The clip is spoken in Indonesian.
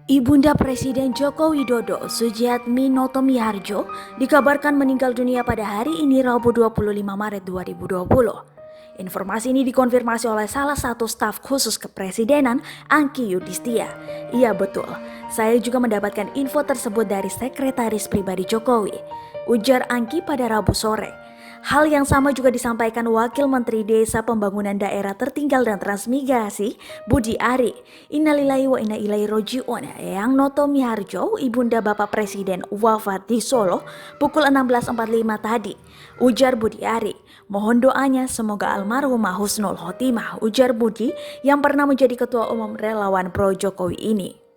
Ibunda Presiden Joko Widodo, Sujiatmi Noto Miharjo, dikabarkan meninggal dunia pada hari ini Rabu 25 Maret 2020. Informasi ini dikonfirmasi oleh salah satu staf khusus kepresidenan, Angki Yudhistia. Iya betul, saya juga mendapatkan info tersebut dari sekretaris pribadi Jokowi, ujar Angki pada Rabu sore. Hal yang sama juga disampaikan Wakil Menteri Desa Pembangunan Daerah Tertinggal dan Transmigrasi, Budi Ari. Innalillahi wa inna ilaihi roji'un. Yang Noto Miharjo, ibunda Bapak Presiden, wafat di Solo pukul 16.45 tadi. Ujar Budi Ari. Mohon doanya semoga almarhumah husnul khotimah, ujar Budi yang pernah menjadi Ketua Umum Relawan Pro Jokowi ini.